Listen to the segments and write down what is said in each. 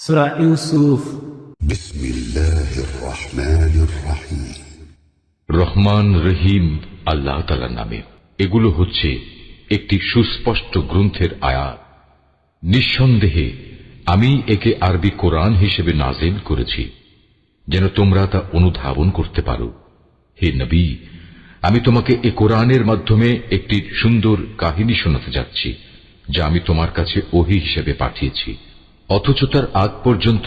সূরা ইউসুফ। বিসমিল্লাহির রহমানির রহিম। রহমান রহিম আল্লাহ তাআলার নামে। এগুলো হচ্ছে একটি সুস্পষ্ট গ্রন্থের আয়াত। নিঃসন্দেহে আমি একে আরবি কোরআন হিসেবে নাযিল করেছি যেন তোমরা তা অনুধাবন করতে পারো। হে নবী, আমি তোমাকে এ কোরআনের মাধ্যমে একটি সুন্দর কাহিনী শোনাতে যাচ্ছি যা আমি তোমার কাছে ওহী হিসেবে পাঠিয়েছি, অথচ তার আগ পর্যন্ত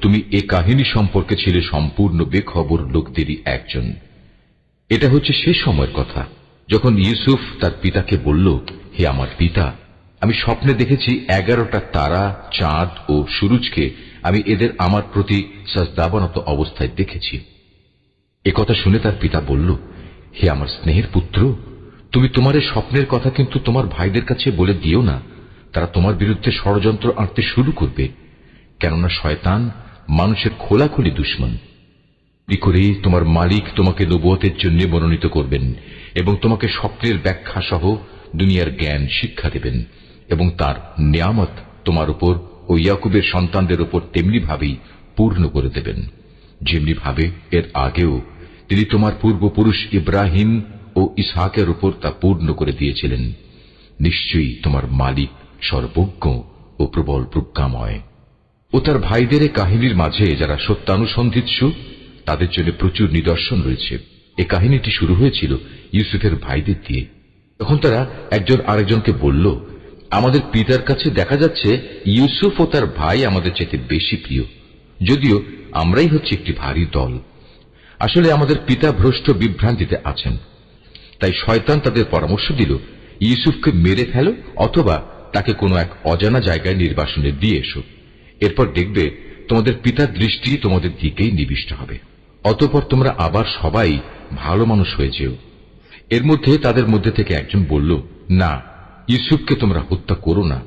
তুমি এ কাহিনী সম্পর্কে ছিলে সম্পূর্ণ বেখবর লোকদেরই একজন। এটা হচ্ছে সে সময়ের কথা যখন ইউসুফ তার পিতাকে বলল, হে আমার পিতা, আমি স্বপ্নে দেখেছি 11টা তারা, চাঁদ ও সূরজকে আমি এদের আমার প্রতি সাজদাবনত অবস্থায় দেখেছি। একথা শুনে তার পিতা বলল, হে আমার স্নেহের পুত্র, তুমি তোমার এই স্বপ্নের কথা কিন্তু তোমার ভাইদের কাছে বলে দিও না, তারা তোমার বিরুদ্ধে ষড়যন্ত্র আঁটতে শুরু করবে, কেননা শয়তান মানুষের খোলাখুলি দুশমন। কি করে তোমার মালিক তোমাকে নবুয়তের জন্য মনোনীত করবেন এবং তোমাকে স্বপ্নের ব্যাখ্যা সহ দুনিয়ার জ্ঞান শিক্ষা দেবেন এবং তার নিয়ামত তোমার উপর ও ইয়াকুবের সন্তানদের উপর তেমনি ভাবেই পূর্ণ করে দেবেন যেমনি ভাবে এর আগেও তিনি তোমার পূর্বপুরুষ ইব্রাহিম ও ইসহাকের উপর তা পূর্ণ করে দিয়েছিলেন। নিশ্চয়ই তোমার মালিক সর্বজ্ঞ ও প্রবল প্রজ্ঞাময়। ও তার ভাইদের এই কাহিনীর মাঝে যারা সত্যানুসন্ধিৎসু তাদের জন্য প্রচুর নিদর্শন রয়েছে। এই কাহিনীটি শুরু হয়েছিল ইউসুফের ভাইদের দিয়ে। তখন তারা একজন আরেকজনকে বলল, আমাদের পিতার কাছে দেখা যাচ্ছে ইউসুফ ও তার ভাই আমাদের চেয়ে বেশি প্রিয়, যদিও আমরাই হচ্ছে একটি ভারী দল। আসলে আমাদের পিতা ভ্রষ্ট বিভ্রান্তিতে আছেন। তাই শয়তান তাদের পরামর্শ দিল, ইউসুফকে মেরে ফেলো অথবা তাকে কোনো এক অজানা জায়গায় নির্বাসনে দিয়ে এসো। এরপর দেখবে তোমাদের পিতার দৃষ্টি তোমাদের দিকেই নিবিষ্ট হবে। অতঃপর তোমরা আবার সবাই ভালো মানুষ হয়ে যেও। এর মধ্যে তাদের মধ্যে থেকে একজন বলল, না, ইউসুফকে তোমরা হত্যা করো না।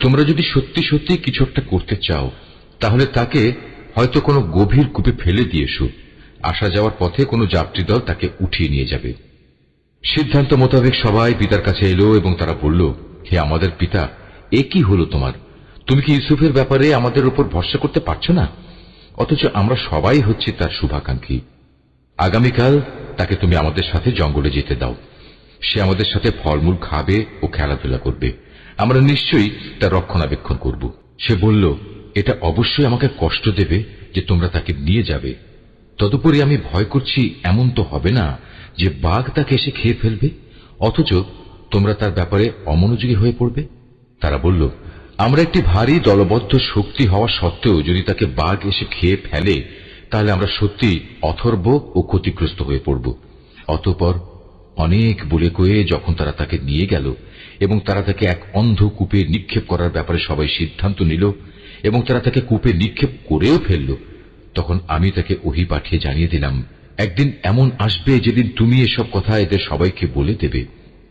তোমরা যদি সত্যি সত্যি কিছু একটা করতে চাও তাহলে তাকে হয়তো কোনো গভীর কূপে ফেলে দিয়ে এসো। আসা যাওয়ার পথে কোনো যাত্রী দল তাকে উঠিয়ে নিয়ে যাবে। সিদ্ধান্ত মোতাবেক সবাই পিতার কাছে এলো এবং তারা বলল, হে আমাদের পিতা, এ কি হলো তোমার? তুমি কি ইউসুফের ব্যাপারে আমাদের উপর ভরসা করতে পারছো না? অথচ আমরা সবাই হচ্ছি তার শুভাকাঙ্ক্ষী। আগামীকাল তাকে তুমি আমাদের সাথে জঙ্গলে যেতে দাও। সে আমাদের সাথে ফলমূল খাবে ও খেলাধুলা করবে। আমরা নিশ্চয়ই তার রক্ষণাবেক্ষণ করব। সে বলল, এটা অবশ্যই আমাকে কষ্ট দেবে যে তোমরা তাকে নিয়ে যাবে। তদুপরি আমি ভয় করছি এমন তো হবে না যে বাঘ তাকে এসে খেয়ে ফেলবে, অথচ তোমরা তার ব্যাপারে অমনোযোগী হয়ে পড়বে। তারা বলল, আমরা একটি ভারী দলবদ্ধ শক্তি হওয়া সত্ত্বেও যদি তাকে বাঘ এসে খেয়ে ফেলে তাহলে আমরা সত্যি অথর্ব ও ক্ষতিগ্রস্ত হয়ে পড়ব। অতঃপর অনেক বলে কয়ে যখন তারা তাকে নিয়ে গেল এবং তারা তাকে এক অন্ধ কূপে নিক্ষেপ করার ব্যাপারে সবাই সিদ্ধান্ত নিল এবং তারা তাকে কূপে নিক্ষেপ করেও ফেলল, তখন আমি তাকে ওহী পাঠিয়ে জানিয়ে দিলাম, একদিন এমন আসবে যেদিন তুমি এসব কথা এদের সবাইকে বলে দেবে।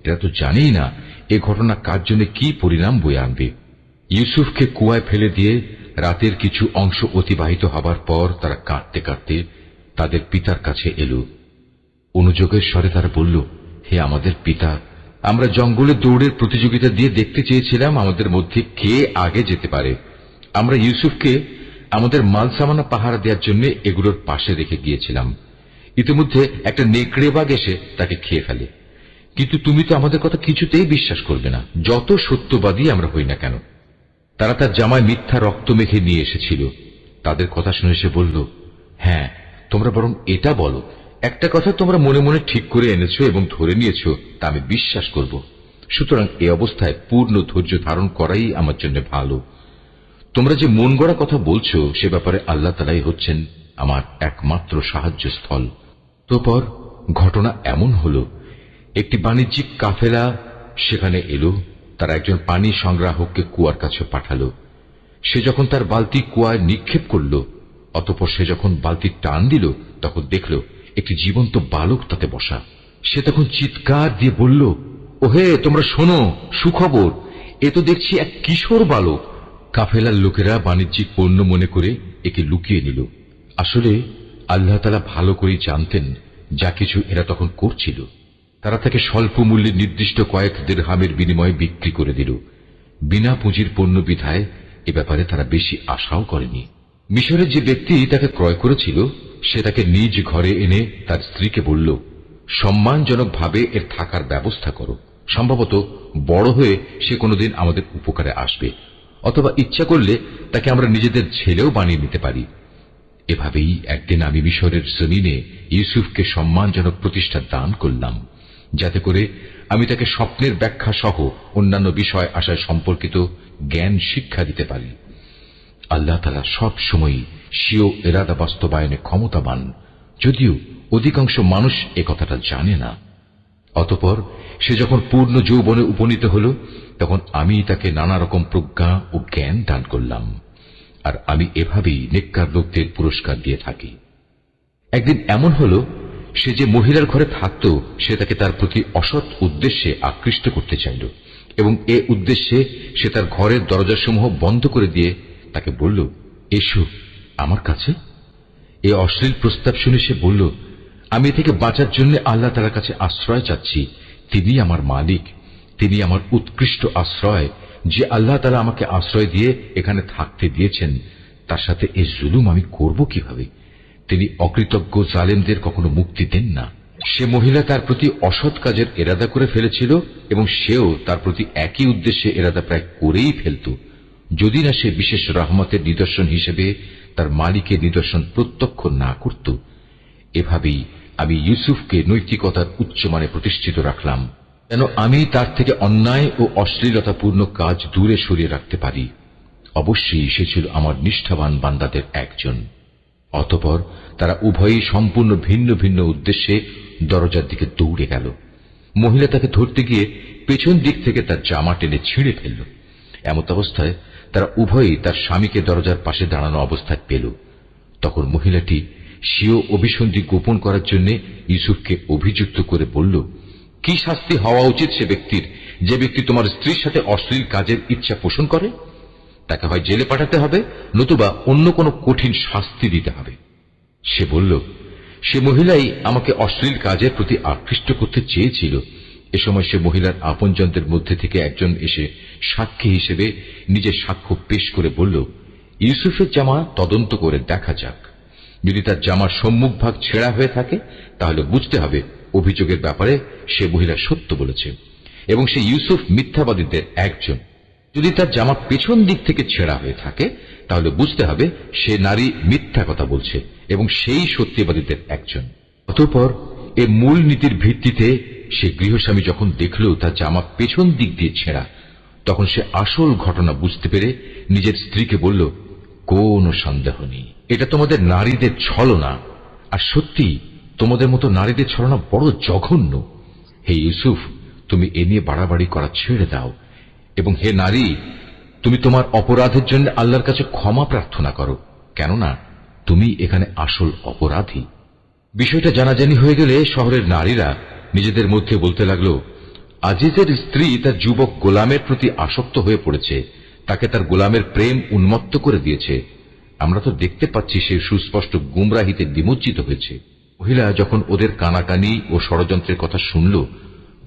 এরা তো জানেই না এ ঘটনা কার জন্য কি পরিণাম বয়ে আনবে। ইউসুফকে কুয়ায় ফেলে দিয়ে রাতের কিছু অংশ অতিবাহিত হবার পর তারা কাঁদতে কাঁদতে তাদের পিতার কাছে এলো। অনুযোগের স্বরে তারা বলল, হে আমাদের পিতা, আমরা জঙ্গলে দৌড়ের প্রতিযোগিতা দিয়ে দেখতে চেয়েছিলাম আমাদের মধ্যে কে আগে যেতে পারে। আমরা ইউসুফকে আমাদের মাল সামানা পাহারা দেওয়ার জন্য এগুলোর পাশে রেখে গিয়েছিলাম। ইতিমধ্যে একটা নেকড়ে বাঘ এসে তাকে খেয়ে ফেলে। কিন্তু তুমি তো আমাদের কথা কিছুতেই বিশ্বাস করবে না, যত সত্যবাদী আমরা হই না কেন। তারা তার জামায় মিথ্যা রক্ত মেখে নিয়ে এসেছিল। তাদের কথা শুনে সে বলল, হ্যাঁ, তোমরা বরং এটা বলো, একটা কথা তোমরা মনে মনে ঠিক করে এনেছো এবং ধরে নিয়েছো, তা আমি বিশ্বাস করব। সুতরাং এই অবস্থায় পূর্ণ ধৈর্য ধারণ করাই আমার জন্য ভালো। তোমরা যে মন গড়া কথা বলছো সে ব্যাপারে আল্লাহ তাআলাই হচ্ছেন আমার একমাত্র সাহায্যস্থল। তারপর ঘটনা এমন হলো, একটি বাণিজ্যিক কাফেলা সেখানে এলো। তারা একজন পানি সংগ্রাহককে কুয়ার কাছে পাঠালো। সে যখন তার বালতি কুয়ায় নিক্ষেপ করল, অতঃপর সে যখন বালতি টান দিল তখন দেখল একটি জীবন্ত বালক তাতে বসা। সে তখন চিৎকার দিয়ে বলল, ওহে, তোমরা শোনো, সুখবর, এ তো দেখছি এক কিশোর বালক। কাফেলার লোকেরা বাণিজ্যিক পণ্য মনে করে একে লুকিয়ে নিল। আসলে আল্লাহ তাআলা ভালো করেই জানতেন যা কিছু এরা তখন করছিল। তারা তাকে স্বল্প মূল্যে নির্দিষ্ট কয়েক দিরহামের বিনিময়ে বিক্রি করে দিল। বিনা পুঁজির পণ্য বিধায় এ ব্যাপারে তারা বেশি আশাও করেনি। মিশরের যে ব্যক্তি তাকে ক্রয় করেছিল সে তাকে নিজ ঘরে এনে তার স্ত্রীকে বলল, সম্মানজনকভাবে এর থাকার ব্যবস্থা করো, সম্ভবত বড় হয়ে সে কোনোদিন আমাদের উপকারে আসবে, অথবা ইচ্ছা করলে তাকে আমরা নিজেদের ছেলেও বানিয়ে নিতে পারি। এভাবেই একদিন আমি মিশরের জমিনে ইউসুফকে সম্মানজনক প্রতিষ্ঠা দান করলাম, যাতে করে আমি তাকে স্বপ্নের ব্যাখ্যা সহ অন্যান্য বিষয় আশয় সম্পর্কিত জ্ঞান শিক্ষা দিতে পারি। আল্লাহ তাআলা সব সময় স্বীয় ইরাদা বাস্তবায়নে ক্ষমতাবান, যদিও অধিকাংশ মানুষ এ কথাটা জানে না। অতঃপর সে যখন পূর্ণ যৌবনে উপনীত হল, তখন আমি তাকে নানা রকম প্রজ্ঞা ও জ্ঞান দান করলাম, আর আমি এভাবেই নেককার লোকদের পুরস্কার দিয়ে থাকি। একদিন এমন হল, সে যে মহিলার ঘরে থাকত সে তাকে তার প্রতি অসৎ উদ্দেশ্যে আকৃষ্ট করতে চাইল, এবং এ উদ্দেশ্যে সে তার ঘরের দরজাসমূহ বন্ধ করে দিয়ে তাকে বলল, এসো আমার কাছে। এ অশ্লীল প্রস্তাব শুনে সে বলল, আমি এ থেকে বাঁচার জন্য আল্লাহ তাআলার কাছে আশ্রয় চাচ্ছি। তিনি আমার মালিক, তিনি আমার উৎকৃষ্ট আশ্রয়। যে আল্লাহ তাআলা আমাকে আশ্রয় দিয়ে এখানে থাকতে দিয়েছেন, তার সাথে এ জুলুম আমি করব কিভাবে? তিনি অকৃতজ্ঞ জালেমদের কখনো মুক্তি দেন না। সে মহিলা তার প্রতি অসৎ কাজের ইরাদা করে ফেলেছিল, এবং সেও তার প্রতি একই উদ্দেশ্যে ইরাদা প্রায় করেই ফেলত, যদি না সে বিশেষ রহমতের নিদর্শন হিসেবে তার মালিকের নিদর্শন প্রত্যক্ষ না করত। এভাবেই আমি ইউসুফকে নৈতিকতার উচ্চমানে প্রতিষ্ঠিত রাখলাম, যেন আমি তার থেকে অন্যায় ও অশ্লীলতাপূর্ণ কাজ দূরে সরিয়ে রাখতে পারি। অবশ্যই সে ছিল আমার নিষ্ঠাবান বান্দাদের একজন। অতঃপর তারা উভয়ই সম্পূর্ণ ভিন্ন ভিন্ন উদ্দেশ্যে দরজার দিকে দৌড়ে গেল। মহিলা তাকে ধরতে গিয়ে পেছন দিক থেকে তার জামা টেনে ছিঁড়ে ফেলল। এমত অবস্থায় তারা উভয়ই তার স্বামীকে দরজার পাশে দাঁড়ানো অবস্থায় পেল। তখন মহিলাটি স্বীয় অভিসন্ধি গোপন করার জন্য ইউসুফকে অভিযুক্ত করে বলল, কি শাস্তি হওয়া উচিত সে ব্যক্তির যে ব্যক্তি তোমার স্ত্রীর সাথে অশ্লীল কাজের ইচ্ছা পোষণ করে? তাকে হয় জেলে পাঠাতে হবে, নতুবা অন্য কোনো কঠিন শাস্তি দিতে হবে। সে বলল, সে মহিলাই আমাকে অশ্লীল কাজের প্রতি আকৃষ্ট করতে চেয়েছিল। এ সময় সে মহিলার আপনজনদের মধ্যে থেকে একজন এসে সাক্ষী হিসেবে নিজের সাক্ষ্য পেশ করে বলল, ইউসুফের জামা তদন্ত করে দেখা যাক। যদি তার জামার সম্মুখ ভাগ ছেঁড়া হয়ে থাকে, তাহলে বুঝতে হবে অভিযোগের ব্যাপারে সে মহিলা সত্য বলেছে, এবং সে ইউসুফ মিথ্যাবাদীদের একজন। যদি তার জামা পেছন দিক থেকে ছেঁড়া হয়ে থাকে, তাহলে বুঝতে হবে সে নারী মিথ্যা কথা বলছে, এবং সেই সত্যবাদীদের একজন। অতঃপর এ মূল নীতির ভিত্তিতে সে গৃহস্বামী যখন দেখল তার জামা পেছন দিক দিয়ে ছেঁড়া, তখন সে আসল ঘটনা বুঝতে পেরে নিজের স্ত্রীকে বলল, কোনো সন্দেহ নেই, এটা তোমাদের নারীদের ছলনা, আর সত্যি তোমাদের মতো নারীদের ছলনা বড় জঘন্য। হে ইউসুফ, তুমি এ নিয়ে বাড়াবাড়ি করা ছেড়ে দাও, এবং হে নারী, তুমি তোমার অপরাধের জন্য আল্লাহর কাছে ক্ষমা প্রার্থনা করো, কেননা তুমি এখানে আসল অপরাধী। বিষয়টা জানাজানি হয়ে গেলে শহরের নারীরা নিজেদের মধ্যে বলতে লাগলো, আজিজের স্ত্রী তার যুবক গোলামের প্রতি আসক্ত হয়ে পড়েছে, তাকে তার গোলামের প্রেম উন্মত্ত করে দিয়েছে। আমরা তো দেখতে পাচ্ছি সে সুস্পষ্ট গুমরাহিতে নিমজ্জিত হয়েছে। মহিলা যখন ওদের কানাকানি ও ষড়যন্ত্রের কথা শুনল,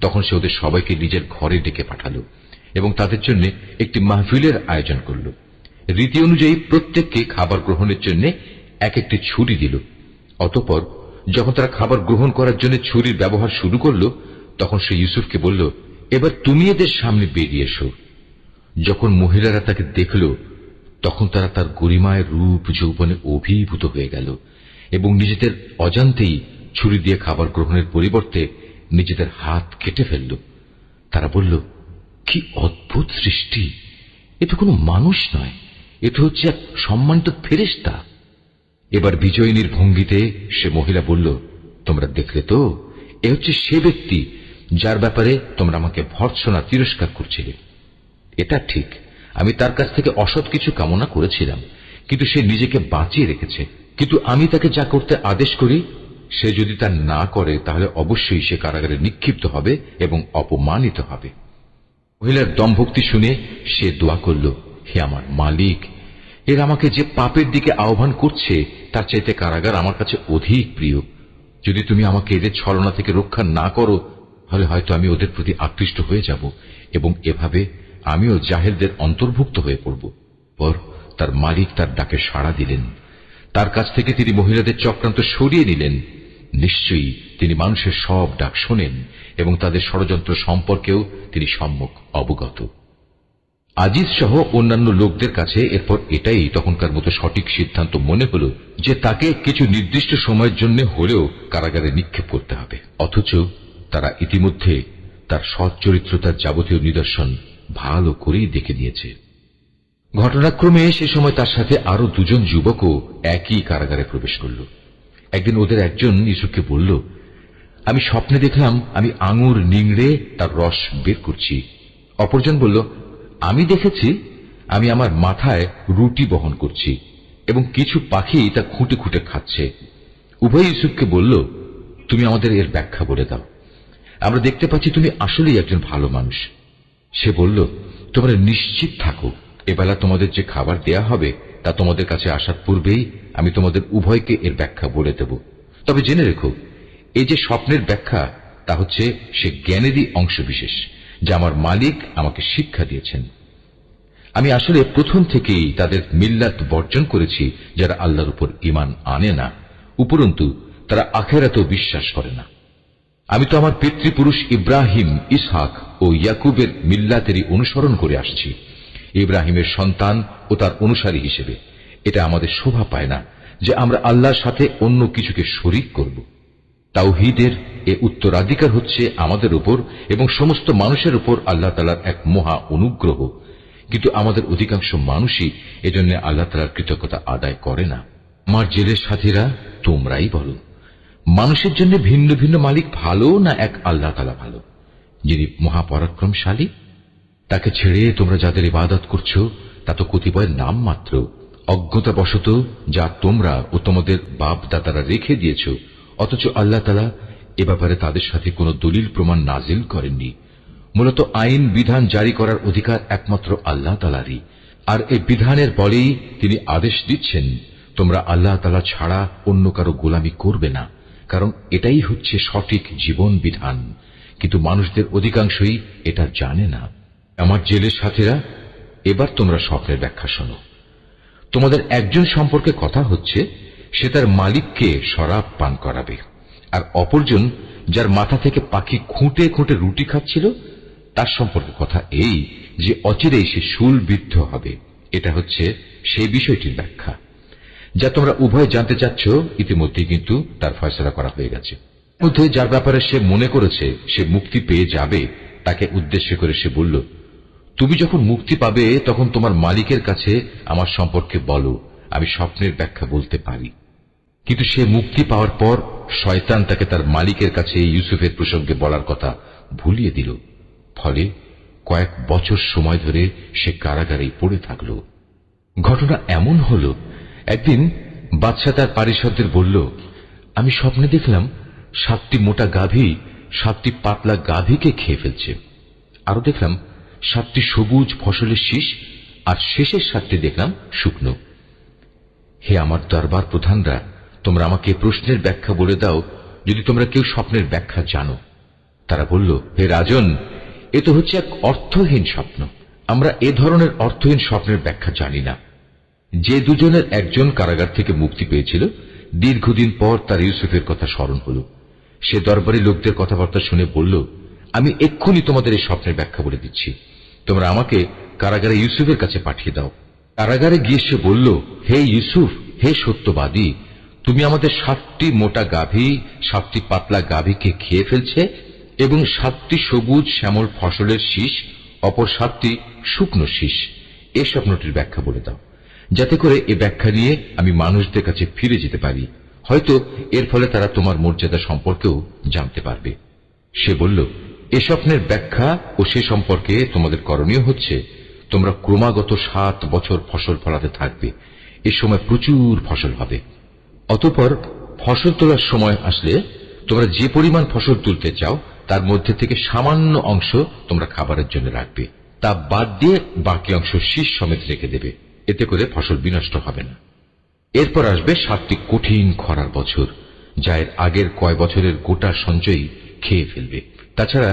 তখন সে ওদের সবাইকে নিজের ঘরে ডেকে পাঠালো এবং তাদের জন্য একটি মাহফিলের আয়োজন করল। রীতি অনুযায়ী প্রত্যেককে খাবার গ্রহণের জন্য এক একটি ছুরি দিল। অতঃপর যখন তারা খাবার গ্রহণ করার জন্য ছুরির ব্যবহার শুরু করল, তখন সে ইউসুফকে বলল, এবার তুমি এদের সামনে বেরিয়ে এসো। যখন মহিলারা তাকে দেখল, তখন তারা তার গরিমায় রূপ যৌবনে অভিভূত হয়ে গেল এবং নিজেদের অজান্তেই ছুরি দিয়ে খাবার গ্রহণের পরিবর্তে নিজেদের হাত কেটে ফেলল। তারা বলল, কি অদ্ভুত সৃষ্টি! এ তো কোনো মানুষ নয়, এ তো হচ্ছে এক সম্মানিত ফেরেশতা। এবার বিজয়িনীর ভঙ্গিতে সে মহিলা বলল, তোমরা দেখলে তো, এ হচ্ছে সে ব্যক্তি যার ব্যাপারে তোমরা আমাকে ভর্ৎসনা তিরস্কার করছিলে। এটা ঠিক, আমি তার কাছ থেকে অসৎ কিছু কামনা করেছিলাম, কিন্তু সে নিজেকে বাঁচিয়ে রেখেছে। কিন্তু আমি তাকে যা করতে আদেশ করি, সে যদি তা না করে, তাহলে অবশ্যই সে কারাগারে নিক্ষিপ্ত হবে এবং অপমানিত হবে। মহিলার দমভক্তি শুনে সে দোয়া করল, হে আমার মালিক, এর আমাকে যে পাপের দিকে আহ্বান করছে তার চাইতে কারাগার আমার কাছে অধিক প্রিয়। যদি তুমি আমাকে এদের ছলনা থেকে রক্ষা না করো, তাহলে হয়তো আমি ওদের প্রতি আকৃষ্ট হয়ে যাব এবং এভাবে আমিও জাহেলদের অন্তর্ভুক্ত হয়ে পড়ব। পর তার মালিক তার ডাকে সাড়া দিলেন। তার কাছ থেকে তিনি মহিলাদের চক্রান্ত সরিয়ে নিলেন। নিশ্চয়ই তিনি মানুষের সব ডাক শোনেন এবং তাদের ষড়যন্ত্র সম্পর্কেও তিনি সম্যক অবগত। আজিজ সহ অন্যান্য লোকদের কাছে এরপর এটাই তখনকার মতো সঠিক সিদ্ধান্ত মনে হল যে তাকে কিছু নির্দিষ্ট সময়ের জন্য হলেও কারাগারে নিক্ষেপ করতে হবে। অথচ তারা ইতিমধ্যে তার সৎ চরিত্রতার যাবতীয় নিদর্শন ভালো করেই দেখে নিয়েছে। ঘটনাক্রমে সে সময় তার সাথে আরো দুজন যুবকও একই কারাগারে প্রবেশ করল। একদিন ওদের একজন ইউসুফকে বলল, আমি স্বপ্নে দেখলাম আমি আঙুর নিংড়ে তার রস বের করছি। অপরজন বলল, আমি দেখেছি আমি আমার মাথায় রুটি বহন করছি এবং কিছু পাখি তা খুঁটে খুঁটে খাচ্ছে। উভয় ইউসুফকে বলল, তুমি আমাদের এর ব্যাখ্যা বলে দাও। আমরা দেখতে পাচ্ছি তুমি আসলেই একজন ভালো মানুষ। সে বলল, তোমরা নিশ্চিত থাকো, এবেলা তোমাদের যে খাবার দেয়া হবে তা তোমাদের কাছে আসার পূর্বেই আমি তোমাদের উভয়কে এর ব্যাখ্যা বলে দেব। তবে জেনে রেখো, এই যে স্বপ্নের ব্যাখ্যা তা হচ্ছে সে জ্ঞানেরই অংশবিশেষ যা আমার মালিক আমাকে শিক্ষা দিয়েছেন। আমি আসলে প্রথম থেকেই তাদের মিল্লাত বর্জন করেছি যারা আল্লাহর উপর ঈমান আনে না, উপরন্তু তারা আখিরাতেও বিশ্বাস করে না। আমি তো আমার পিতৃপুরুষ ইব্রাহিম, ইসহাক ও ইয়াকুবের মিল্লাতেরই অনুসরণ করে আসছি। ইব্রাহিমের সন্তান ও তার অনুসারী হিসেবে এটা আমাদের শোভা পায় না যে আমরা আল্লাহর সাথে অন্য কিছুকে শরীক করব। তাওহীদের এ উত্তরাধিকার হচ্ছে আমাদের উপর এবং সমস্ত মানুষের উপর আল্লাহ তাআলার এক মহা অনুগ্রহ, কিন্তু আমাদের অধিকাংশ মানুষই এজন্য আল্লাহ তাআলার কৃতজ্ঞতা আদায় করে না। আমার জেলের সাথীরা, তোমরাই বলো, মানুষের জন্য ভিন্ন ভিন্ন মালিক ভালো না এক আল্লাহ তাআলা ভালো, যিনি মহাপরাক্রমশালী? তাকে ছেড়ে তোমরা যাদের ইবাদত করছো তা তো কতিপয় নাম মাত্র, অজ্ঞতাবশত যা তোমরা ও তোমাদের বাপ দাদারা রেখে দিয়েছ, অথচ আল্লাহ তাআলা এ ব্যাপারে তাদের সাথে কোনো দলিল প্রমাণ নাজিল করেননি। মূলত আইন বিধান জারি করার অধিকার একমাত্র আল্লাহ তাআলারই, আর এই বিধানের বলেই তিনি আদেশ দিচ্ছেন, তোমরা আল্লাহ তাআলা ছাড়া অন্য কারো গোলামি করবে না, কারণ এটাই হচ্ছে সঠিক জীবন বিধান। কিন্তু মানুষদের অধিকাংশই এটা জানে না। আমার জেলের সাথীরা, এবার তোমরা স্বপ্নের ব্যাখ্যা শোনো। তোমাদের একজন সম্পর্কে কথা হচ্ছে সে তার মালিককে শরাব পান করাবে, আর অপরজন যার মাথা থেকে পাখি খুঁটে খুঁটে রুটি খাচ্ছিল তার সম্পর্কে কথা এই যে অচিরেই সে শূলবিদ্ধ হবে। এটা হচ্ছে সেই বিষয়টির ব্যাখ্যা যা তোমরা উভয় জানতে চাচ্ছ। ইতিমধ্যেই কিন্তু তার ফয়সালা করা হয়ে গেছে। মধ্যে যার ব্যাপারে সে মনে করেছে সে মুক্তি পেয়ে যাবে তাকে উদ্দেশ্য করে সে বলল, তুমি যখন মুক্তি পাবে তখন তোমার মালিকের কাছে আমার সম্পর্কে বলো, আমি স্বপ্নের ব্যাখ্যা বলতে পারি। কিন্তু সে মুক্তি পাওয়ার পর শয়তান তাকে তার মালিকের কাছে ইউসুফের প্রসঙ্গে বলার কথা ভুলিয়ে দিল। ফলে কয়েক বছর সময় ধরে সে কারাগারেই পড়ে থাকল। ঘটনা এমন হল, একদিন বাদশা তার পারিষদদের বলল, আমি স্বপ্নে দেখলাম 7টি মোটা গাভী 7টি পাতলা গাভীকে খেয়ে ফেলছে। আরো দেখলাম 7টি সবুজ ফসলের শীষ, আর শেষের 7টি দেখলাম শুকনো। হে আমার দরবার প্রধানরা, তোমরা আমাকে প্রশ্নের ব্যাখ্যা বলে দাও যদি তোমরা কেউ স্বপ্নের ব্যাখ্যা জানো। তারা বলল, হে রাজন, এ তো হচ্ছে এক অর্থহীন স্বপ্ন। আমরা এ ধরনের অর্থহীন স্বপ্নের ব্যাখ্যা জানি না। যে দুজনের একজন কারাগার থেকে মুক্তি পেয়েছিল, দীর্ঘদিন পর তার ইউসুফের কথা স্মরণ হল। সে দরবারি লোকদের কথাবার্তা শুনে বলল, আমি এক্ষুনি তোমাদের এই স্বপ্নের ব্যাখ্যা বলে দিচ্ছি। তোমরা আমাকে কারাগারে ইউসুফের কাছে পাঠিয়ে দাও। কারাগারে গিয়ে সে বলল, হে ইউসুফ, হে সত্যবাদী, তুমি আমাদের 7টি মোটা গাভী 7টি পাতলা গাভীকে খেয়ে ফেলছে এবং 7টি সবুজ শ্যামল ফসলের শীষ, অপর 7টি শুকনো শীষ। এই স্বপ্নটির ব্যাখ্যা বলে দাও, যাতে করে এ ব্যাখ্যা নিয়ে আমি মানুষদের কাছে ফিরে যেতে পারি। হয়তো এর ফলে তারা তোমার মর্যাদা সম্পর্কেও জানতে পারবে। সে বলল, এ স্বপ্নের ব্যাখ্যা ও সে সম্পর্কে তোমাদের করণীয় হচ্ছে, তোমরা ক্রমাগত 7 বছর ফসল ফলাতে থাকবে। এ সময় প্রচুর ফসল হবে। অতঃপর ফসল তোলার সময় আসলে তোমরা যে পরিমাণ ফসল তুলতে চাও তার মধ্যে থেকে সামান্য অংশ তোমরা খাবারের জন্য রাখবে, তা বাদ দিয়ে বাকি অংশ শীষ সমেত রেখে দেবে। এতে করে ফসল বিনষ্ট হবে না। এরপর আসবে 7টি কঠিন খরার বছর, যা এর আগের কয় বছরের গোটা সঞ্চয় খেয়ে ফেলবে। তাছাড়া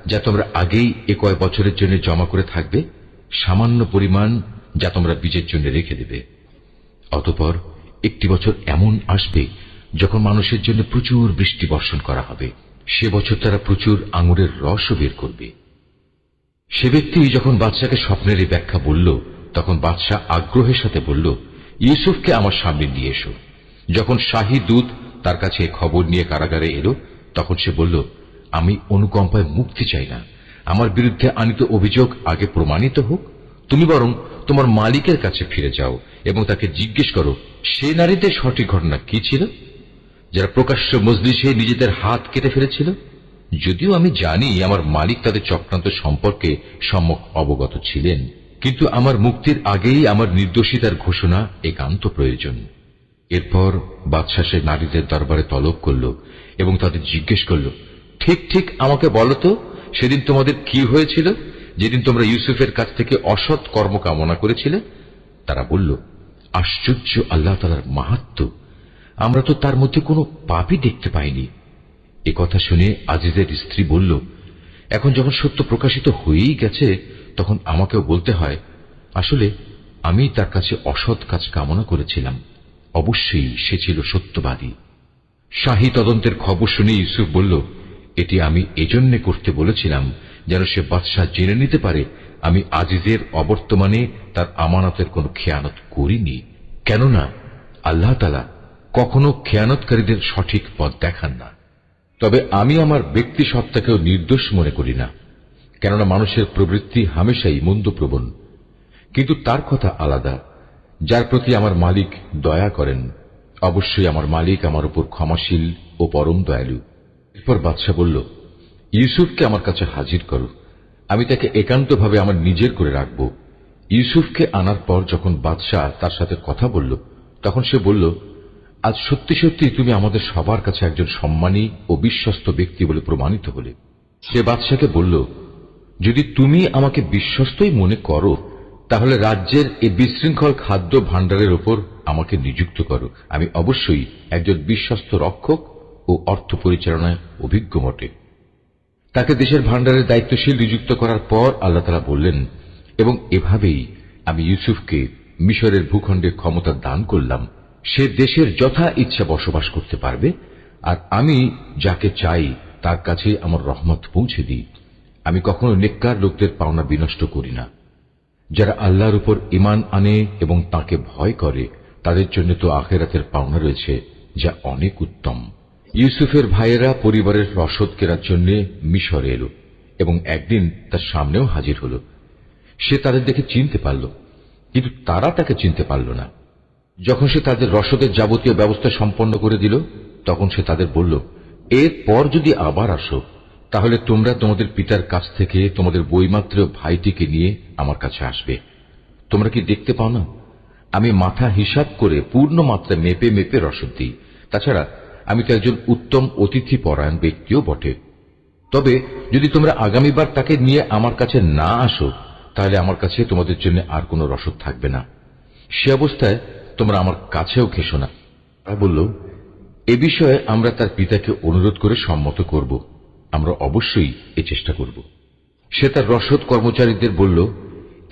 যা তোমরা আগেই এ কয় বছরের জন্য জমা করে থাকবে, সামান্য পরিমাণ যা তোমরা বীজের জন্য রেখে দেবে। অতঃপর একটি বছর এমন আসবে যখন মানুষের জন্য প্রচুর বৃষ্টি বর্ষণ করা হবে। সে বছর তারা প্রচুর আঙুরের রসও বের করবে। সে ব্যক্তি যখন বাদশাকে স্বপ্নের এই ব্যাখ্যা বলল, তখন বাদশাহ আগ্রহের সাথে বলল, ইউসুফকে আমার সামনে নিয়ে এসো। যখন শাহী দূত তার কাছে খবর নিয়ে কারাগারে এলো, তখন সে বলল, আমি অনুকম্পায় মুক্তি চাই না। আমার বিরুদ্ধে আনিত অভিযোগ আগে প্রমাণিত হোক। তুমি বরং তোমার মালিকের কাছে ফিরে যাও এবং তাকে জিজ্ঞেস করো, সে নারীদের সঠিক ঘটনা কি ছিল, যারা প্রকাশ্য মজলিসে নিজেদের হাত কেটে ফেলেছিল। যদিও আমি জানি আমার মালিক তাদের চক্রান্ত সম্পর্কে সম্যক অবগত ছিলেন, কিন্তু আমার মুক্তির আগেই আমার নির্দোষিতার ঘোষণা একান্ত প্রয়োজন। এরপর বাদশাহ সে নারীদের দরবারে তলব করল এবং তাদের জিজ্ঞেস করল, ঠিক ঠিক আমাকে বলো তো, সেদিন তোমাদের কি হয়েছিল, যেদিন তোমরা ইউসুফের কাছ থেকে অসৎ কর্ম কামনা করেছিলে? তারা বলল, আশ্চর্য আল্লাহ তাআলার মাহাত্ম্য, আমরা তো তার মধ্যে কোনো পাপই দেখতে পাইনি। এ কথা শুনে আজিজের স্ত্রী বলল, এখন যখন সত্য প্রকাশিত হয়েই গেছে, তখন আমাকেও বলতে হয়, আসলে আমি তার কাছে অসৎ কাজ কামনা করেছিলাম। অবশ্যই সে ছিল সত্যবাদী। শাহী তদন্তের খবর শুনে ইউসুফ বলল, এটি আমি এজন্য করতে বলেছিলাম যেন সে বাদশাহ জেনে নিতে পারে আমি আজিজের অবর্তমানে তার আমানতের কোনো খেয়ানত করিনি। কেননা আল্লাহ তাআলা কখনো খেয়ানতকারীদের সঠিক পথ দেখান না। তবে আমি আমার ব্যক্তি সত্তাকেও নির্দোষ মনে করি না, কেননা মানুষের প্রবৃত্তি হামেশাই মন্দপ্রবণ। কিন্তু তার কথা আলাদা, যার প্রতি আমার মালিক দয়া করেন। অবশ্যই আমার মালিক আমার উপর ক্ষমাশীল ও পরম দয়ালু। এরপর বাদশাহ বলল, ইউসুফকে আমার কাছে হাজির করো, আমি তাকে একান্তভাবে আমার নিজের করে রাখব। ইউসুফকে আনার পর যখন বাদশাহ তার সাথে কথা বলল, তখন সে বলল, আজ সত্যি সত্যি তুমি আমাদের সবার কাছে একজন সম্মানী ও বিশ্বস্ত ব্যক্তি বলে প্রমাণিত হলে। সে বাদশাকে বলল, যদি তুমি আমাকে বিশ্বস্তই মনে করো, তাহলে রাজ্যের এই বিশৃঙ্খল খাদ্য ভাণ্ডারের ওপর আমাকে নিযুক্ত করো। আমি অবশ্যই একজন বিশ্বস্ত রক্ষক ও অর্থ পরিচালনায় অভিজ্ঞ বটে। তাকে দেশের ভাণ্ডারের দায়িত্বশীল নিযুক্ত করার পর আল্লাহ তাআলা বললেন, এবং এভাবেই আমি ইউসুফকে মিশরের ভূখণ্ডে ক্ষমতা দান করলাম। সে দেশের যথা ইচ্ছা বসবাস করতে পারবে, আর আমি যাকে চাই তার কাছে আমার রহমত পৌঁছে দিই। আমি কখনো নেককার লোকদের পাওনা বিনষ্ট করি না। যারা আল্লাহর উপর ঈমান আনে এবং তাকে ভয় করে, তাদের জন্য তো আখিরাতের পাওনা রয়েছে, যা অনেক উত্তম। ইউসুফের ভাইয়েরা পরিবারের রসদ কেনার জন্য মিশরে এলো এবং একদিন তার সামনেও হাজির হল। সে তাদের দেখে চিনতে পারল, কিন্তু তারা তাকে চিনতে পারল না। যখন সে তাদের রসদের যাবতীয় ব্যবস্থা সম্পন্ন করে দিল, তখন সে তাদের বলল, এরপর যদি আবার আসো, তাহলে তোমরা তোমাদের পিতার কাছ থেকে তোমাদের বৈমাত্রেয় ভাইটিকে নিয়ে আমার কাছে আসবে। তোমরা কি দেখতে পাও না, আমি মাথা হিসাব করে পূর্ণ মাত্রায় মেপে মেপে রসদ দিই। তাছাড়া আমি তো একজন উত্তম অতিথি পরায়ণ ব্যক্তিও বটে। তবে যদি তোমরা আগামীবার তাকে নিয়ে আমার কাছে না আসো, তাহলে আমার কাছে তোমাদের জন্য আর কোনো রসদ থাকবে না। সে অবস্থায় তোমরা আমার কাছেও ঘেঁষো না। তারা বলল, এ বিষয়ে আমরা তার পিতাকে অনুরোধ করে সম্মত করব। আমরা অবশ্যই এ চেষ্টা করব। সে তার রসদ কর্মচারীদের বলল,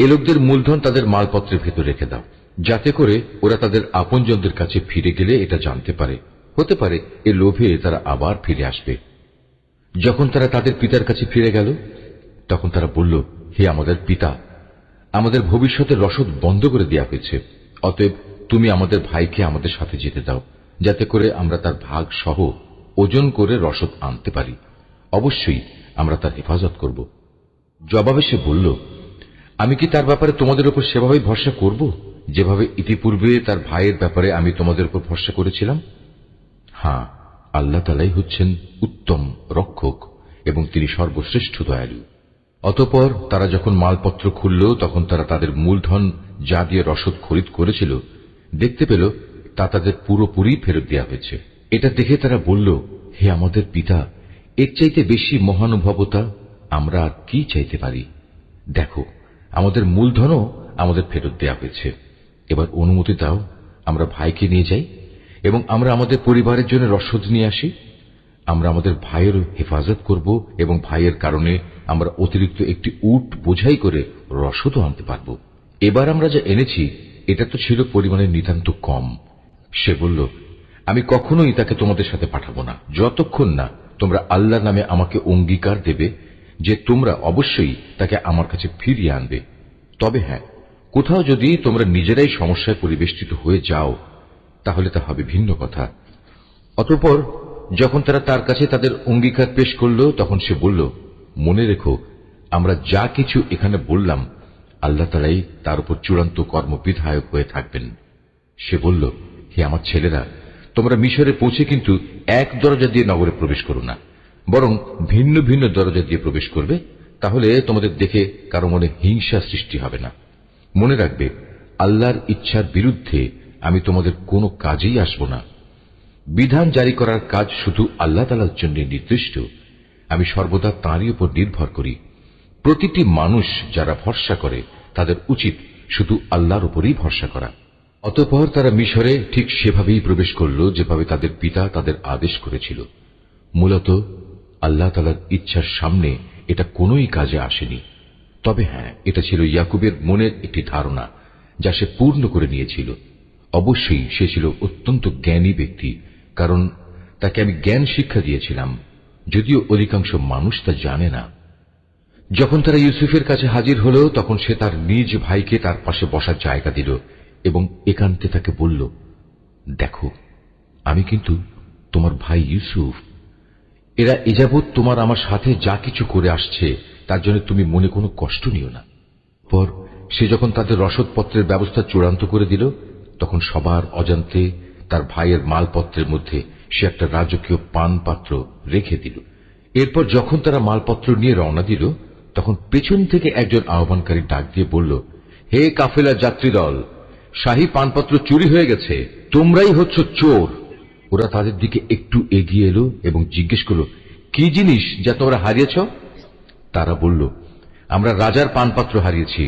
এ লোকদের মূলধন তাদের মালপত্রের ভেতর রেখে দাও, যাতে করে ওরা তাদের আপনজনদের কাছে ফিরে গেলে এটা জানতে পারে। হতে পারে এ লোভে তারা আবার ফিরে আসবে। যখন তারা তাদের পিতার কাছে ফিরে গেল, তখন তারা বলল, হে আমাদের পিতা, আমাদের ভবিষ্যতের রসদ বন্ধ করে দেওয়া হয়েছে। অতএব তুমি আমাদের ভাইকে আমাদের সাথে যেতে দাও, যাতে করে আমরা তার ভাগ সহ ওজন করে রসদ আনতে পারি। অবশ্যই আমরা তার হেফাজত করব। জবাবে সে বলল, আমি কি তার ব্যাপারে তোমাদের উপর সেভাবে ভরসা করব, যেভাবে ইতিপূর্বে তার ভাইয়ের ব্যাপারে আমি তোমাদের উপর ভরসা করেছিলাম? হ্যাঁ, আল্লাহ তাআলাই হচ্ছেন উত্তম রক্ষক এবং তিনি সর্বশ্রেষ্ঠ দয়ালু। অতঃপর তারা যখন মালপত্র খুলল, তখন তারা তাদের মূলধন যা দিয়ে রসদ খরিদ করেছিল দেখতে পেল তা তাদের পুরোপুরি ফেরত দেওয়া হয়েছে। এটা দেখে তারা বলল, হে আমাদের পিতা, এর চাইতে বেশি মহানুভবতা আমরা আর কি চাইতে পারি? দেখো, আমাদের মূলধনও আমাদের ফেরত দেওয়া হয়েছে। এবার অনুমতি দাও, আমরা ভাইকে নিয়ে যাই এবং আমরা আমাদের পরিবারের জন্য রসদ নিয়ে আসি। আমরা আমাদের ভাইয়ের হেফাজত করব এবং ভাইয়ের কারণে আমরা অতিরিক্ত একটি উট বোঝাই করে রসদও আনতে পারব। এবার আমরা যা এনেছি এটা তো ছিল পরিমাণে নিতান্ত কম। সে বলল, আমি কখনোই তাকে তোমাদের সাথে পাঠাবো না যতক্ষণ না তোমরা আল্লাহর নামে আমাকে অঙ্গীকার দেবে যে তোমরা অবশ্যই তাকে আমার কাছে ফিরিয়ে আনবে। তবে হ্যাঁ, কোথাও যদি তোমরা নিজেরাই সমস্যায় পরিবেষ্টিত হয়ে যাও তাহলে তা হবে ভিন্ন কথা। অতঃপর যখন তারা তার কাছে তাদের অঙ্গীকার পেশ করল তখন সে বলল, মনে রেখো, আমরা যা কিছু এখানে বললাম আল্লাহ তাআলাই তার উপর চূড়ান্ত কর্মবিধায়ক হয়ে থাকবেন। সে বলল, হে আমার ছেলেরা, তোমরা মিশরে পৌঁছে কিন্তু এক দরজা দিয়ে নগরে প্রবেশ করো না, বরং ভিন্ন ভিন্ন দরজা দিয়ে প্রবেশ করবে, তাহলে তোমাদের দেখে কারো মনে হিংসা সৃষ্টি হবে না। মনে রাখবে, আল্লাহর ইচ্ছার বিরুদ্ধে আমি তোমাদের কোনো কাজেই আসব না। বিধান জারি করার কাজ শুধু আল্লাহ তাআলার জন্য নির্দিষ্ট। আমি সর্বদা তাঁরই উপর নির্ভর করি। প্রতিটি মানুষ যারা ভরসা করে তাদের উচিত শুধু আল্লাহর উপরই ভরসা করা। অতঃপর তারা মিশরে ঠিক সেভাবেই প্রবেশ করল যেভাবে তাদের পিতা তাদের আদেশ করেছিল। মূলত আল্লাহ তাআলার ইচ্ছার সামনে এটা কোনোই কাজে আসেনি। তবে হ্যাঁ, এটা ছিল ইয়াকুবের মনের একটি ধারণা যা সে পূর্ণ করে নিয়েছিল। অবশ্যই সে ছিল অত্যন্ত জ্ঞানী ব্যক্তি, কারণ তাকে আমি জ্ঞান শিক্ষা দিয়েছিলাম, যদিও অধিকাংশ মানুষ তা জানে না। যখন তারা ইউসুফের কাছে হাজির হল তখন সে তার নিজ ভাইকে তার পাশে বসার জায়গা দিল এবং একান্তে তাকে বলল, দেখো, আমি কিন্তু তোমার ভাই ইউসুফ। এরা এযাবৎ তোমার আমার সাথে যা কিছু করে আসছে তার জন্য তুমি মনে কোনো কষ্ট নিও না। পর সে যখন তাদের রসদপত্রের ব্যবস্থা চূড়ান্ত করে দিল তখন সবার অজান্তে তার ভাইয়ের মালপত্রের মধ্যে সে একটা রাজকীয় পানপাত্র রেখে দিল। এরপর যখন তারা মালপত্র নিয়ে রওনা দিল তখন পেছন থেকে একজন আহ্বানকারী ডাক দিয়ে বলল, হে কাফেলা যাত্রী দল, শাহী পানপত্র চুরি হয়ে গেছে, তোমরাই হচ্ছ চোর। ওরা তাদের দিকে একটু এগিয়ে এলো এবং জিজ্ঞেস করল, কি জিনিস যা তোমরা হারিয়েছ? তারা বলল, আমরা রাজার পানপাত্র হারিয়েছি।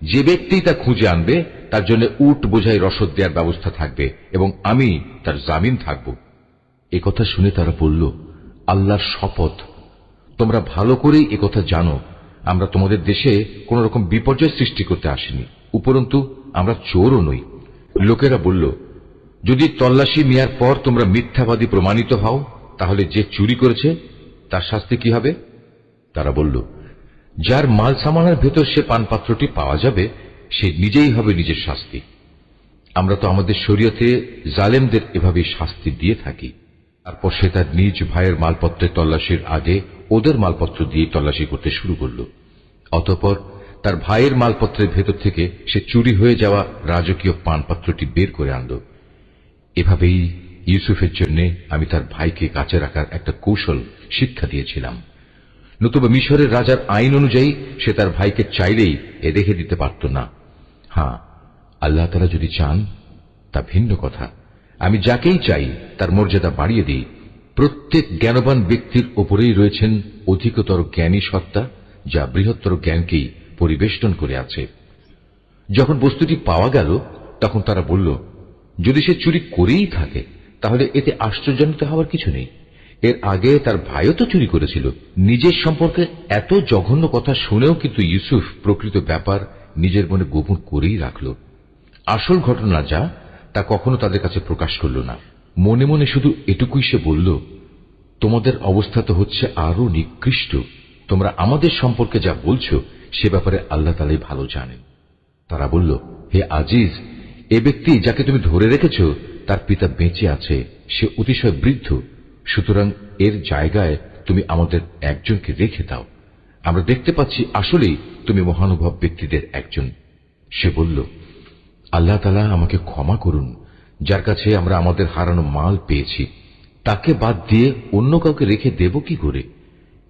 যে ব্যক্তি তা খুঁজে আনবে তার জন্য উট বোঝাই রসদ দেওয়ার ব্যবস্থা থাকবে এবং আমি তার জামিন থাকব। একথা শুনে তারা বলল, আল্লাহর শপথ, তোমরা ভালো করেই একথা জানো আমরা তোমাদের দেশে কোন রকম বিপর্যয় সৃষ্টি করতে আসিনি, উপরন্তু আমরা চোরও নই। লোকেরা বলল, যদি তল্লাশি নেয়ার পর তোমরা মিথ্যাবাদী প্রমাণিত হও তাহলে যে চুরি করেছে তার শাস্তি কি হবে? তারা বলল, যার মাল সামানের ভেতর সে পানপাত্রটি পাওয়া যাবে সে নিজেই হবে নিজের শাস্তি। আমরা তো আমাদের শরীয়তে জালেমদের এভাবে শাস্তি দিয়ে থাকি। তারপর সে তার নিজ ভাইয়ের মালপত্রের তল্লাশির আগে ওদের মালপত্র দিয়ে তল্লাশি করতে শুরু করল। অতঃপর তার ভাইয়ের মালপত্রের ভেতর থেকে সে চুরি হয়ে যাওয়া রাজকীয় পানপাত্রটি বের করে আনল। এভাবেই ইউসুফের জন্য আমি তার ভাইকে কাছে রাখার একটা কৌশল শিক্ষা দিয়েছিলাম। নতুবা মিশরের রাজার আইন অনুযায়ী সে তার ভাইকে চাইলেই এ রেখে দিতে পারত না। হ্যাঁ, আল্লাহ তাআলা যদি চান তা ভিন্ন কথা। আমি যাকেই চাই তার মর্যাদা বাড়িয়ে দিই। প্রত্যেক জ্ঞানবান ব্যক্তির ওপরেই রয়েছেন অধিকতর জ্ঞানী সত্তা যা বৃহত্তর জ্ঞানকেই পরিবেষ্টন করে আছে। যখন বস্তুটি পাওয়া গেল তখন তারা বলল, যদি সে চুরি করেই থাকে তাহলে এতে আশ্চর্যান্বিত হওয়ার কিছু নেই। এর আগে তার ভাইও তো চুরি করেছিল। নিজের সম্পর্কে এত জঘন্য কথা শুনেও কিন্তু ইউসুফ প্রকৃত ব্যাপার নিজের মনে গোপন করেই রাখল। আসল ঘটনা যা তা কখনো তাদের কাছে প্রকাশ করল না। মনে মনে শুধু এটুকুই সে বলল, তোমাদের অবস্থা তো হচ্ছে আরো নিকৃষ্ট। তোমরা আমাদের সম্পর্কে যা বলছো সে ব্যাপারে আল্লাহ তাআলাই ভালো জানেন। তারা বলল, হে আজিজ, এ ব্যক্তি যাকে তুমি ধরে রেখেছ তার পিতা বেঁচে আছে, সে অতিশয় বৃদ্ধ, সুতরাং এর জায়গায় তুমি আমাদের একজনকে রেখে দাও। আমরা দেখতে পাচ্ছি আসলেই তুমি মহানুভব ব্যক্তিদের একজন। সে বলল, আল্লাহ তাআলা আমাকে ক্ষমা করুন, যার কাছে আমরা আমাদের হারানো মাল পেয়েছি তাকে বাদ দিয়ে অন্য কাউকে রেখে দেব কি করে?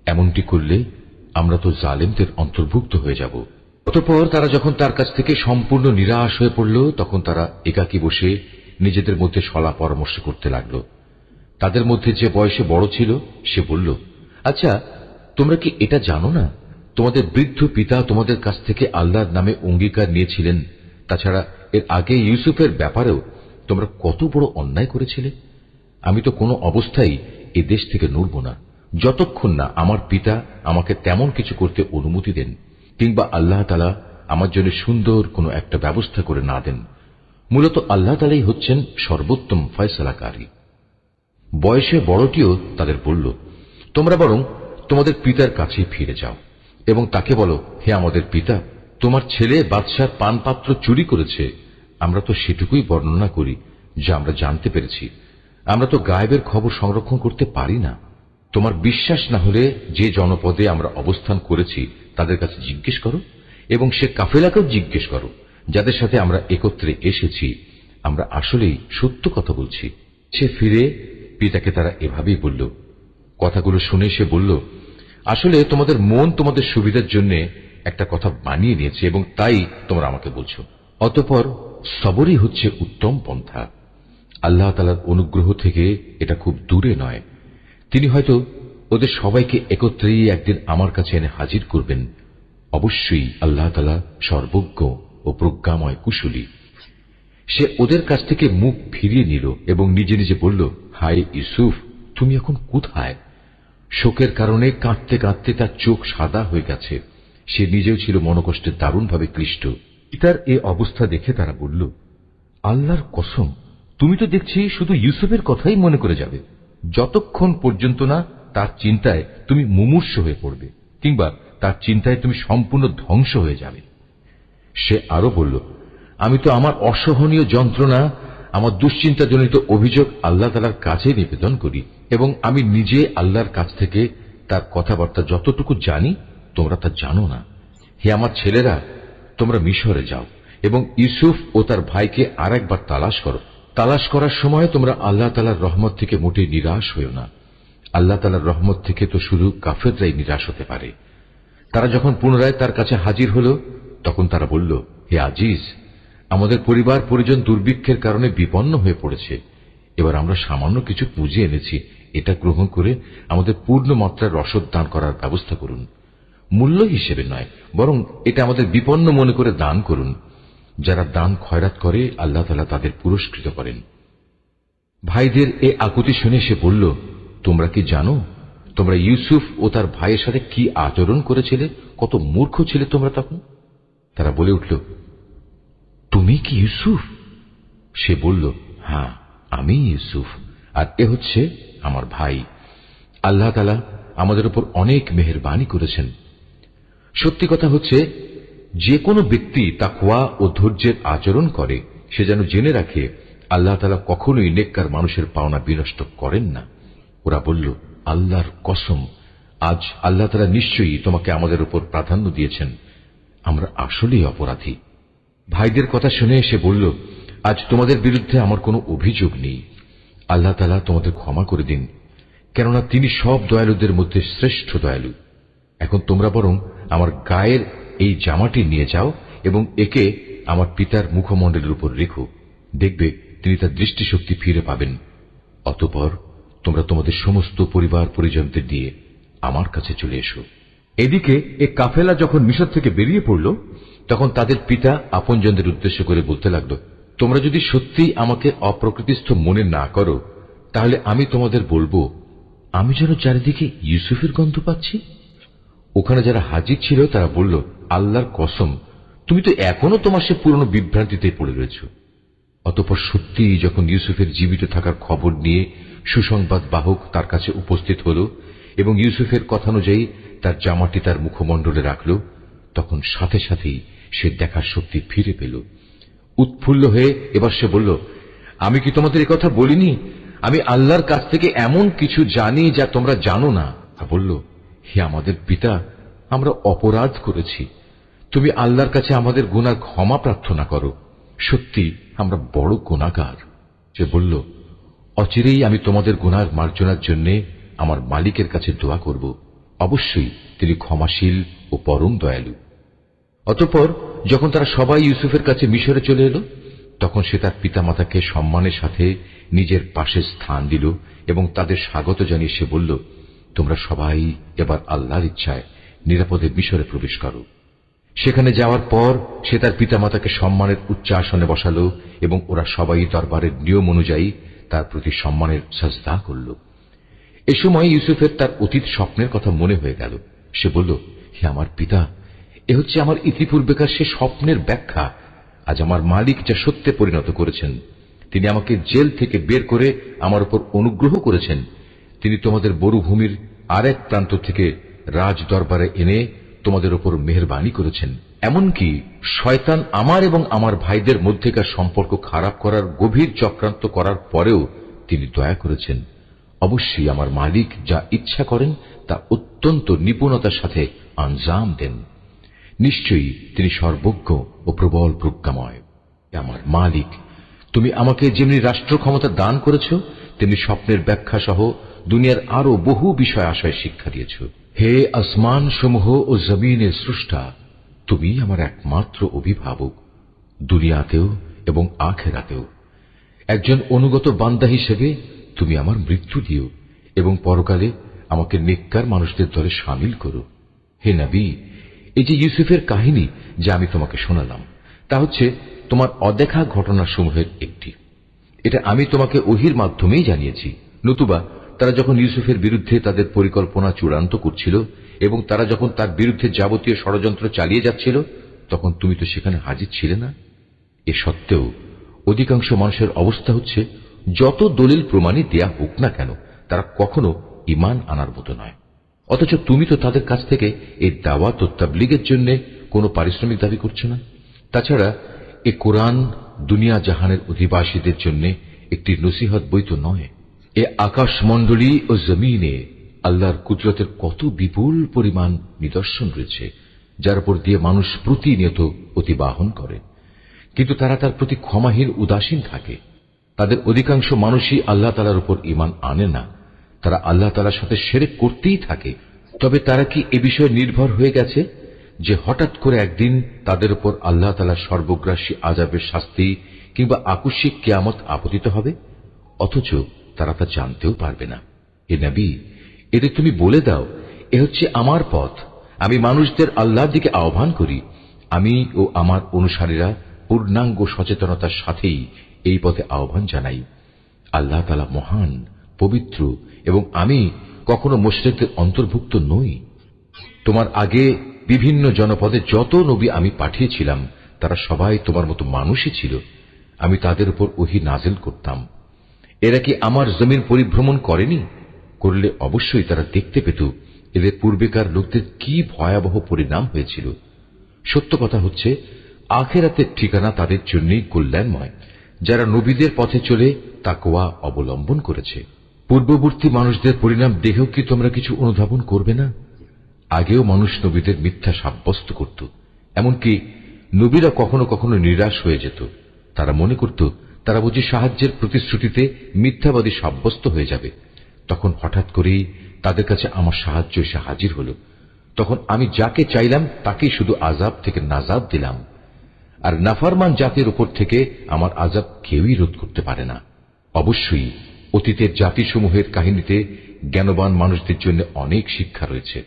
এমনটি করলে আমরা তো জালেমদের অন্তর্ভুক্ত হয়ে যাব। অতঃপর তারা যখন তার কাছ থেকে সম্পূর্ণ নিরাশ হয়ে পড়ল তখন তারা একাকী বসে নিজেদের মধ্যে সলা পরামর্শ করতে লাগল। তাদের মধ্যে যে বয়সে বড় ছিল সে বলল, আচ্ছা, তোমরা কি এটা জানো না তোমাদের বৃদ্ধ পিতা তোমাদের কাছ থেকে আল্লাহর নামে অঙ্গীকার নিয়েছিলেন? তাছাড়া এর আগে ইউসুফের ব্যাপারেও তোমরা কত বড় অন্যায় করেছিলে। আমি তো কোনো অবস্থায় এ দেশ থেকে নড়ব না যতক্ষণ না আমার পিতা আমাকে তেমন কিছু করতে অনুমতি দেন, কিংবা আল্লাহ তাআলা আমার জন্য সুন্দর কোনো একটা ব্যবস্থা করে না দেন। মূলত আল্লাহ তাআলাই হচ্ছেন সর্বোত্তম ফয়সালাকারী। বয়সে বড়টিও তাদের বলল, তোমরা বরং তোমাদের পিতার কাছে ফিরে যাও এবং তাকে বলো, হে আমাদের পিতা, তোমার ছেলে বাদশার পানপাত্র চুরি করেছে। আমরা তো সেটুকুই বর্ণনা করি যা আমরা জানতে পেরেছি। আমরা তো গায়েবের খবর সংরক্ষণ করতে পারি না। তোমার বিশ্বাস না হলে যে জনপদে আমরা অবস্থান করেছি তাদের কাছে জিজ্ঞেস করো, এবং সে কাফেলাকেও জিজ্ঞেস করো যাদের সাথে আমরা একত্রে এসেছি। আমরা আসলেই সত্য কথা বলছি। সে ফিরে পিতাকে তারা এভাবেই বলল। কথাগুলো শুনে সে বলল, আসলে তোমাদের মন তোমাদের সুবিধার জন্য একটা কথা বানিয়ে নিয়েছে এবং তাই তোমরা আমাকে বলছো। অতঃপর সবরই হচ্ছে উত্তম পন্থা। আল্লাহ তাআলার অনুগ্রহ থেকে এটা খুব দূরে নয়। তিনি হয়তো ওদের সবাইকে একত্রেই একদিন আমার কাছে এনে হাজির করবেন। অবশ্যই আল্লাহ তাআলা সর্বজ্ঞ ও প্রজ্ঞাময় কুশলী। সে ওদের কাছ থেকে মুখ ফিরিয়ে নিল এবং নিজে নিজে বলল, হায় ইউসুফ, তুমি এখন কোথায়? শোকের কারণে কাঁদতে কাঁদতে তার চোখ সাদা হয়ে গেছে। সে নিজেও ছিল মনোকষ্টে দারুণভাবে ক্লিষ্ট। পিতার এ অবস্থা দেখে তারা বলল, আল্লাহর কসম, তুমি তো দেখছি শুধু ইউসুফের কথাই মনে করে যাবে, যতক্ষণ পর্যন্ত না তার চিন্তায় তুমি মুমূর্ষ হয়ে পড়বে কিংবা তার চিন্তায় তুমি সম্পূর্ণ ধ্বংস হয়ে যাবে। সে আরো বলল, আমি তো আমার অসহনীয় যন্ত্রণা, আমার দুশ্চিন্তাজনিত অভিযোগ আল্লাহ তাআলার কাছে নিবেদন করি এবং আমি নিজে আল্লাহর কাছ থেকে তার কথাবার্তা যতটুকু জানি তোমরা তা জানো না। হে আমার ছেলেরা, তোমরা মিশরে যাও এবং ইউসুফ ও তার ভাইকে আর একবার তালাশ করো। তালাশ করার সময় তোমরা আল্লাহ তাআলার রহমত থেকে মোটেই নিরাশ হইও না। আল্লাহ তাআলার রহমত থেকে তো শুধু কাফেররাই নিরাশ হতে পারে। তারা যখন পুনরায় তার কাছে হাজির হল তখন তারা বলল, হে আজিজ, আমাদের পরিবার পরিজন দুর্ভিক্ষের কারণে বিপন্ন হয়ে পড়েছে। এবার আমরা সামান্য কিছু পুঁজি এনেছি, এটা গ্রহণ করে আমাদের পূর্ণ মাত্রার রসদ দান করার ব্যবস্থা করুন। মূল্য হিসেবে নয়, বরং এটা আমাদের বিপন্ন মনে করে দান করুন। যারা দান খয়রাত করে আল্লাহ তাআলা তাদের পুরস্কৃত করেন। ভাইদের এ আকুতি শুনে সে বলল, তোমরা কি জানো তোমরা ইউসুফ ও তার ভাইয়ের সাথে কি আচরণ করেছিলে? কত মূর্খ ছিলে তোমরা তখন। তারা বলে উঠল, তুমি কি ইউসুফ? সে বলল, হ্যাঁ, আমি ইউসুফ, আর এ হচ্ছে আমার ভাই। আল্লাহ তাআলা আমাদের উপর অনেক মেহেরবানি করেছেন। সত্যি কথা হচ্ছে, যে কোনো ব্যক্তি তাকওয়া ও ধৈর্যের আচরণ করে সে যেন জেনে রাখে আল্লাহ তাআলা কখনোই নেককার মানুষের পাওনা বিনষ্ট করেন না। ওরা বলল, আল্লাহর কসম, আজ আল্লাহ তাআলা নিশ্চয়ই তোমাকে আমাদের উপর প্রাধান্য দিয়েছেন। আমরা আসলেই অপরাধী। ভাইদের কথা শুনে সে বলল, আজ তোমাদের বিরুদ্ধে আমার কোনো অভিযোগ নেই। আল্লাহ তাআলা তোমাদের ক্ষমা করে দিন, কেননা তিনি সব দয়ালুদের মধ্যে শ্রেষ্ঠ দয়ালু। এখন তোমরা বরং আমার গায়ের এই জামাটি নিয়ে যাও এবং একে আমার পিতার মুখমণ্ডলের উপর রেখো। দেখবে তিনি তার দৃষ্টিশক্তি ফিরে পাবেন। অতঃপর তোমরা তোমাদের সমস্ত পরিবার পরিজনদের দিয়ে আমার কাছে চলে এসো। এদিকে এ কাফেলা যখন মিশর থেকে বেরিয়ে পড়ল তখন তাদের পিতা আপনজনদের উদ্দেশ্য করে বলতে লাগলো, তোমরা যদি সত্যিই আমাকে অপ্রকৃতিস্থ মনে না করো তাহলে আমি তোমাদের বলবো, আমি যেন চারিদিকে ইউসুফের গন্ধ পাচ্ছি। ওখানে যারা হাজির ছিল তারা বলল, আল্লাহর কসম, তুমি তো এখনো তোমার সে পুরনো বিভ্রান্তিতে পড়ে রয়েছ। অতঃপর সত্যি যখন ইউসুফের জীবিত থাকার খবর নিয়ে সুসংবাদ বাহক তার কাছে উপস্থিত হল এবং ইউসুফের কথানুযায়ী তার জামাটি তার মুখমণ্ডলে রাখল, তখন সাথে সাথেই সে দেখার শক্তি ফিরে পেল। উৎফুল্ল হয়ে এবার সে বলল, আমি কি তোমাদের কথা বলিনি আমি আল্লাহর কাছ থেকে এমন কিছু জানি যা তোমরা জানো না? বলল, হে আমাদের পিতা, আমরা অপরাধ করেছি। তুমি আল্লাহর কাছে আমাদের গুনার ক্ষমা প্রার্থনা করো। সত্যি আমরা বড় গুনাহগার। সে বলল, অচিরেই আমি তোমাদের গুনার মার্জনার জন্য আমার মালিকের কাছে দোয়া করব। অবশ্যই তিনি ক্ষমাশীল ও পরম দয়ালু। অতঃপর যখন তারা সবাই ইউসুফের কাছে মিশরে চলে এলো তখন সে তার পিতামাতাকে সম্মানের সাথে নিজের পাশে স্থান দিল এবং তাদের স্বাগত জানিয়ে সে বলল, তোমরা সবাই এবার আল্লাহর ইচ্ছায় নিরাপদে মিশরে প্রবেশ করো। সেখানে যাওয়ার পর সে তার পিতামাতাকে সম্মানের উচ্চ আসনে বসালো এবং ওরা সবাই দরবারের নিয়ম অনুযায়ী তার প্রতি সম্মানের সাজদা করল। এ সময় ইউসুফের তার অতীত স্বপ্নের কথা মনে হয়ে গেল। সে বলল, হে আমার পিতা, এ হচ্ছে আমার ইতিপূর্বেকার সে স্বপ্নের ব্যাখ্যা। আজ আমার মালিক যা সত্যে পরিণত করেছেন, তিনি আমাকে জেল থেকে বের করে আমার উপর অনুগ্রহ করেছেন। তিনি তোমাদের মরুভূমির আরেক প্রান্ত থেকে রাজ দরবারে এনে তোমাদের উপর মেহেরবানি করেছেন। এমনকি শয়তান আমার এবং আমার ভাইদের মধ্যেকার সম্পর্ক খারাপ করার গভীর চক্রান্ত করার পরেও তিনি দয়া করেছেন। অবশ্যই আমার মালিক যা ইচ্ছা করেন তা অত্যন্ত নিপুণতার সাথে আঞ্জাম দেন। নিশ্চয়ই তিনি সর্বজ্ঞ ও প্রবল প্রজ্ঞাময়। আমার মালিক, তুমি আমাকে যেমনি রাষ্ট্র ক্ষমতা দান করেছ, তেমনি স্বপ্নের ব্যাখ্যা সহ দুনিয়ার আরো বহু বিষয় আশয় শিক্ষা দিয়েছ। হে আসমান সমূহ ও জমিনের স্রষ্টা, তুমি আমার একমাত্র অভিভাবক, দুনিয়াতেও এবং আখিরাতেও। একজন অনুগত বান্দা হিসেবে তুমি আমার মৃত্যু দিও এবং পরকালে আমাকে নেককার মানুষদের দলে শামিল করো। হে নবী, এই যে ইউসুফের কাহিনী যা আমি তোমাকে শোনালাম, তা হচ্ছে তোমার অদেখা ঘটনাসমূহের একটি। এটা আমি তোমাকে ওহির মাধ্যমেই জানিয়েছি। নতুবা তারা যখন ইউসুফের বিরুদ্ধে তাদের পরিকল্পনা চূড়ান্ত করছিল এবং তারা যখন তার বিরুদ্ধে যাবতীয় ষড়যন্ত্র চালিয়ে যাচ্ছিল, তখন তুমি তো সেখানে হাজির ছিলে না। এ সত্ত্বেও অধিকাংশ মানুষের অবস্থা হচ্ছে, যত দলিল প্রমাণই দেয়া হোক না কেন, তারা কখনো ঈমান আনার মতো নয়। অথচ তুমি তো তাদের কাছ থেকে এই দাওয়াত ও তাবলীগের জন্য কোনো পারিশ্রমিক দাবি করছো না। তাছাড়া এ কোরআন দুনিয়া জাহানের অধিবাসীদের জন্য একটি নসিহত বই তো নয়। এ আকাশমণ্ডলী ও জমিনে আল্লাহর কুদরতের কত বিপুল পরিমাণ নিদর্শন রয়েছে, যার উপর দিয়ে মানুষ প্রতিনিয়ত অতিবাহন করে, কিন্তু তারা তার প্রতি ক্ষমাহীন উদাসীন থাকে। তাদের অধিকাংশ মানুষই আল্লাহ তাআলার উপর ঈমান আনে না। তারা আল্লাহ তাআলার সাথে শিরক করতেই থাকে। তবে তারা কি এ বিষয়ে নির্ভর হয়ে গেছে যে হঠাৎ করে একদিন তাদের উপর আল্লাহ তাআলার সর্বগ্রাসী আযাবের শাস্তি কিংবা আকস্মিক কিয়ামত আপতিত হবে? অথচ তারা তা জানতেও পারবে না। হে নবী, এদের তুমি বলে দাও, এ হচ্ছে আমার পথ, আমি মানুষদের আল্লাহর দিকে আহ্বান করি। আমি ও আমার অনুসারীরা পূর্ণাঙ্গ সচেতনতার সাথেই এই পথে আহ্বান জানাই। আল্লাহ তাআলা মহান, পবিত্র এবং আমি কখনো মুশরিকদের অন্তর্ভুক্ত নই। তোমার আগে বিভিন্ন জনপদে যত নবী আমি পাঠিয়েছিলাম, তারা সবাই তোমার মতো মানুষই ছিল। আমি তাদের উপর ওহী নাজিল করতাম। এরা কি আমার জমিন পরিভ্রমণ করেনি? করলে অবশ্যই তারা দেখতে পেত এদের পূর্বেকার লোকদের কি ভয়াবহ পরিণাম হয়েছিল। সত্য কথা হচ্ছে, আখিরাতের ঠিকানা তাদের জন্যই কল্যাণময়, যারা নবীদের পথে চলে তাকওয়া অবলম্বন করেছে। পূর্ববর্তী মানুষদের পরিণাম দেখেও কি তোমরা কিছু অনুধাবন করবে না? আগেও মানুষ নবীদের মিথ্যা সাব্যস্ত করত। এমনকি নবীরা কখনো কখনো নিরাশ হয়ে যেত। তারা মনে করত তারা বুঝি সাহায্যের প্রতিশ্রুতিতে মিথ্যাবাদী সাব্যস্ত হয়ে যাবে। তখন হঠাৎ করেই তাদের কাছে আমার সাহায্য এসে হাজির হল। তখন আমি যাকে চাইলাম তাকেই শুধু আযাব থেকে নাজাত দিলাম। আর নাফরমান জাতির উপর থেকে আমার আযাব কেউই রোধ করতে পারে না। অবশ্যই অতীতের জাতিসমূহের কাহিনীতে জ্ঞানবান মানুষদের জন্য অনেক শিক্ষা রয়েছে।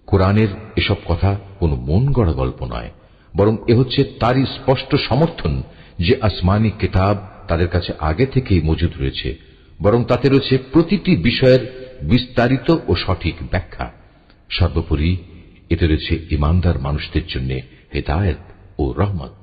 কোরআনের এসব কথা কোনো মন গড়া গল্প নয়, বরং এ হচ্ছে তারই স্পষ্ট সমর্থন যে আসমানি কিতাব তাদের কাছে আগে থেকেই মজুদ রয়েছে, বরং তাতে রয়েছে প্রতিটি বিষয়ের বিস্তারিত ও সঠিক ব্যাখ্যা। সর্বোপরি এতে রয়েছে ঈমানদার মানুষদের জন্য হেদায়েত ও রহমত।